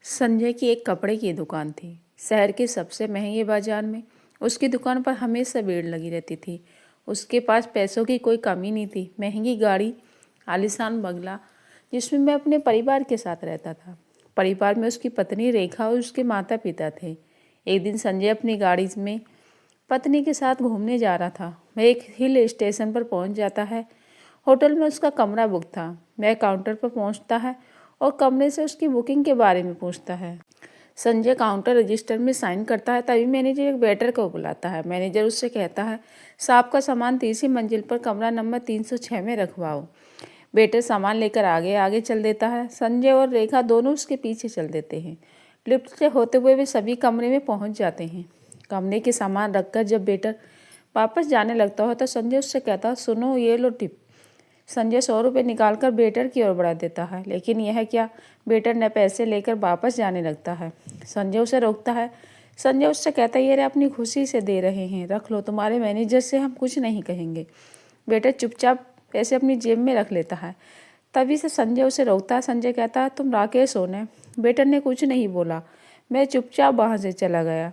संजय की एक कपड़े की दुकान थी शहर के सबसे महंगे बाजार में। उसकी दुकान पर हमेशा भीड़ लगी रहती थी। उसके पास पैसों की कोई कमी नहीं थी। महंगी गाड़ी, आलीशान बंगला, जिसमें मैं अपने परिवार के साथ रहता था। परिवार में उसकी पत्नी रेखा और उसके माता पिता थे। एक दिन संजय अपनी गाड़ी में पत्नी के साथ घूमने जा रहा था। वह एक हिल स्टेशन पर पहुंच जाता है। होटल में उसका कमरा बुक था। वह काउंटर पर पहुंचता है और कमरे से उसकी बुकिंग के बारे में पूछता है। संजय काउंटर रजिस्टर में साइन करता है, तभी मैनेजर एक वेटर को बुलाता है। मैनेजर उससे कहता है, साहब का सामान तीसरी मंजिल पर कमरा नंबर 306 में रखवाओ। वेटर सामान लेकर आगे आगे चल देता है। संजय और रेखा दोनों उसके पीछे चल देते हैं। लिफ्ट से होते हुए वे सभी कमरे में पहुंच जाते हैं। कमरे के सामान रखकर जब वेटर वापस जाने लगता है तो संजय उससे कहता है, सुनो ये लो टिप। संजय 100 रुपये निकालकर वेटर की ओर बढ़ा देता है, लेकिन यह क्या, वेटर ने पैसे लेकर वापस जाने लगता है। संजय उसे रोकता है। संजय उससे कहता है, ये रे अपनी खुशी से दे रहे हैं, रख लो, तुम्हारे मैनेजर से हम कुछ नहीं कहेंगे। वेटर चुपचाप पैसे अपनी जेब में रख लेता है। तभी से संजय उसे रोकता है। संजय कहता है, तुम राकेश हो ना? वेटर ने कुछ नहीं बोला। मैं चुपचाप वहाँ से चला गया।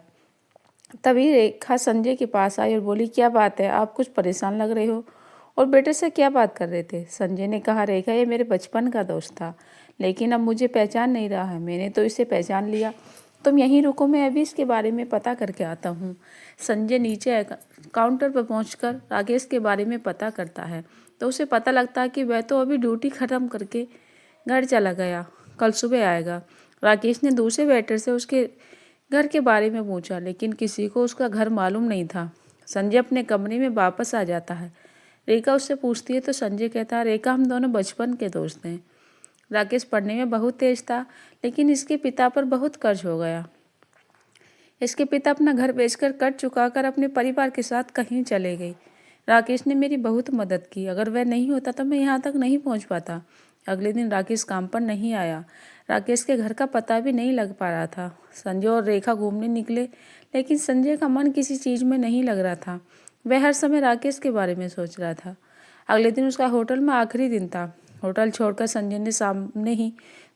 तभी रेखा संजय के पास आई और बोली, क्या बात है, आप कुछ परेशान लग रहे हो? और बेटे से क्या बात कर रहे थे? संजय ने कहा, रेखा ये मेरे बचपन का दोस्त था, लेकिन अब मुझे पहचान नहीं रहा है। मैंने तो इसे पहचान लिया। तुम यहीं रुको, मैं अभी इसके बारे में पता करके आता हूँ। संजय नीचे काउंटर पर पहुंचकर राकेश के बारे में पता करता है तो उसे पता लगता है कि वह तो अभी ड्यूटी ख़त्म करके घर चला गया, कल सुबह आएगा। राकेश ने दूसरे वेटर से उसके घर के बारे में पूछा, लेकिन किसी को उसका घर मालूम नहीं था। संजय अपने कमरे में वापस आ जाता है। रेखा उससे पूछती है तो संजय कहता है, रेखा हम दोनों बचपन के दोस्त हैं। राकेश पढ़ने में बहुत तेज था, लेकिन इसके पिता पर बहुत कर्ज हो गया। इसके पिता अपना घर बेचकर कर्ज चुकाकर अपने परिवार के साथ कहीं चले गए। राकेश ने मेरी बहुत मदद की। अगर वह नहीं होता तो मैं यहाँ तक नहीं पहुँच पाता। अगले दिन राकेश काम पर नहीं आया। राकेश के घर का पता भी नहीं लग पा रहा था। संजय और रेखा घूमने निकले, लेकिन संजय का मन किसी चीज़ में नहीं लग रहा था। वह हर समय राकेश के बारे में सोच रहा था। अगले दिन उसका होटल में आखिरी दिन था। होटल छोड़कर संजय ने सामने ही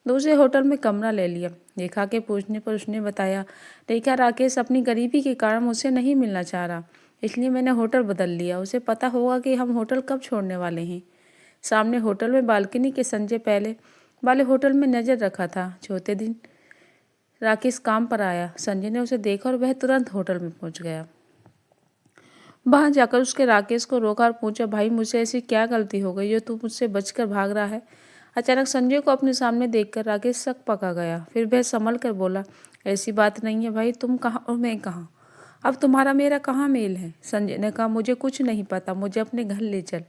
दूसरे होटल में कमरा ले लिया। रेखा के पूछने पर उसने बताया, रेखा, राकेश अपनी गरीबी के कारण मुझसे नहीं मिलना चाह रहा, इसलिए मैंने होटल बदल लिया। उसे पता होगा कि हम होटल कब छोड़ने वाले हैं। सामने होटल में बालकनी के संजय पहले वाले होटल में नज़र रखा था। चौथे दिन राकेश काम पर आया। संजय ने उसे देखा और वह तुरंत होटल में पहुंच गया। वहां जाकर उसके राकेश को रोका और पूछा, भाई मुझसे ऐसी क्या गलती हो गई जो तू मुझसे बचकर भाग रहा है? अचानक संजय को अपने सामने देखकर राकेश शक पका गया। फिर वह संभल कर बोला, ऐसी बात नहीं है भाई, तुम कहाँ और मैं कहाँ, अब तुम्हारा मेरा कहाँ मेल है? संजय ने कहा, मुझे कुछ नहीं पता, मुझे अपने घर ले चल।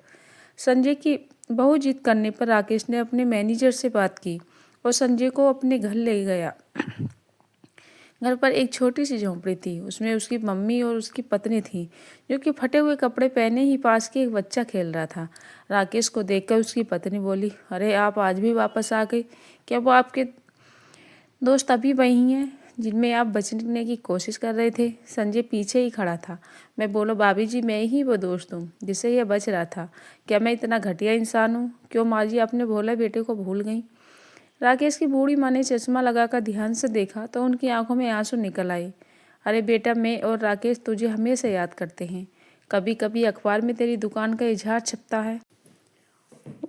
संजय की बहुत जिद करने पर राकेश ने अपने मैनेजर से बात की और संजय को अपने घर ले गया। घर पर एक छोटी सी झोंपड़ी थी। उसमें उसकी मम्मी और उसकी पत्नी थी, जो कि फटे हुए कपड़े पहने ही पास के एक बच्चा खेल रहा था। राकेश को देखकर उसकी पत्नी बोली, अरे आप आज भी वापस आ गए? क्या वो आपके दोस्त अभी वही हैं जिनमें आप बचने की कोशिश कर रहे थे? संजय पीछे ही खड़ा था। मैं बोला, भाभी जी, मैं ही वो दोस्त हूँ जिससे यह बच रहा था। क्या मैं इतना घटिया इंसान हूँ? क्यों माँ जी अपने भोले बेटे को भूल गई? राकेश की बूढ़ी माँ ने चश्मा लगाकर ध्यान से देखा तो उनकी आंखों में आंसू निकल आए। अरे बेटा, मैं और राकेश तुझे हमेशा याद करते हैं। कभी कभी अखबार में तेरी दुकान का इजहार छपता है,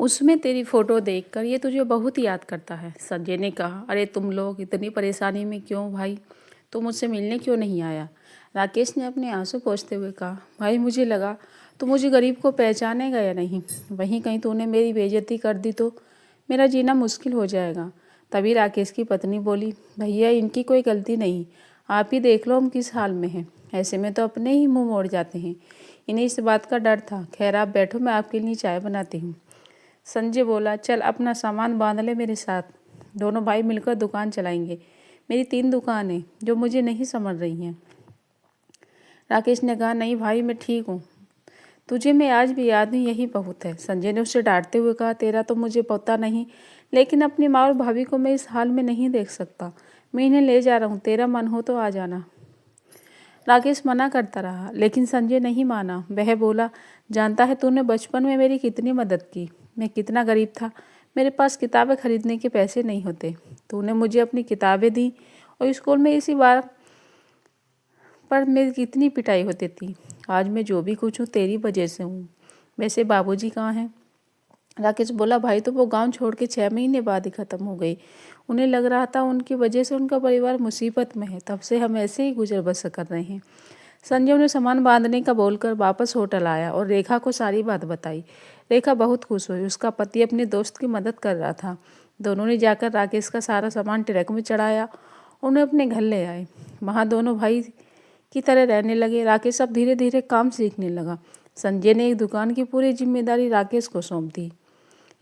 उसमें तेरी फोटो देखकर ये तुझे बहुत याद करता है। संजय ने कहा, अरे तुम लोग इतनी परेशानी में क्यों भाई, तू मुझसे मिलने क्यों नहीं आया? राकेश ने अपने आंसू पोंछते हुए कहा, भाई मुझे लगा तो मुझे गरीब को पहचानेगा या नहीं, वहीं कहीं तूने मेरी बेइज्जती कर दी तो मेरा जीना मुश्किल हो जाएगा। तभी राकेश की पत्नी बोली, भैया इनकी कोई गलती नहीं, आप ही देख लो हम किस हाल में हैं। ऐसे में तो अपने ही मुंह मोड़ जाते हैं, इन्हें इस बात का डर था। खैर आप बैठो, मैं आपके लिए चाय बनाती हूँ। संजय बोला, चल अपना सामान बांध ले मेरे साथ, दोनों भाई मिलकर दुकान चलाएंगे। मेरी 3 दुकानें जो मुझे नहीं समझ रही हैं। राकेश ने कहा, नहीं भाई मैं ठीक हूँ, तुझे मैं आज भी याद हूँ, यही बहुत है। संजय ने उससे डांटते हुए कहा, तेरा तो मुझे पता नहीं, लेकिन अपनी माँ और भाभी को मैं इस हाल में नहीं देख सकता। मैं इन्हें ले जा रहा हूँ, तेरा मन हो तो आ जाना। राकेश मना करता रहा, लेकिन संजय नहीं माना। वह बोला, जानता है तूने बचपन में मेरी कितनी मदद की, मैं कितना गरीब था, मेरे पास किताबें खरीदने के पैसे नहीं होते। तूने मुझे अपनी किताबें दी और स्कूल में इसी बार पर मेरी कितनी पिटाई होती थी। आज मैं जो भी कुछ हूँ तेरी वजह से हूँ। वैसे बाबूजी कहाँ हैं? राकेश बोला, भाई तो वो गांव छोड़ के 6 महीने बाद ही ख़त्म हो गई। उन्हें लग रहा था उनकी वजह से उनका परिवार मुसीबत में है, तब से हम ऐसे ही गुजर बसर कर रहे हैं। संजय ने सामान बांधने का बोलकर वापस होटल आया और रेखा को सारी बात बताई। रेखा बहुत खुश हुई। उसका पति अपने दोस्त की मदद कर रहा था। दोनों ने जाकर राकेश का सारा सामान ट्रक में चढ़ाया। उन्हें अपने घर ले आए। वहाँ दोनों भाई की तरह रहने लगे। राकेश अब धीरे धीरे काम सीखने लगा। संजय ने एक दुकान की पूरी जिम्मेदारी राकेश को सौंप दी।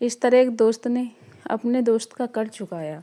इस तरह एक दोस्त ने अपने दोस्त का कर्ज चुकाया।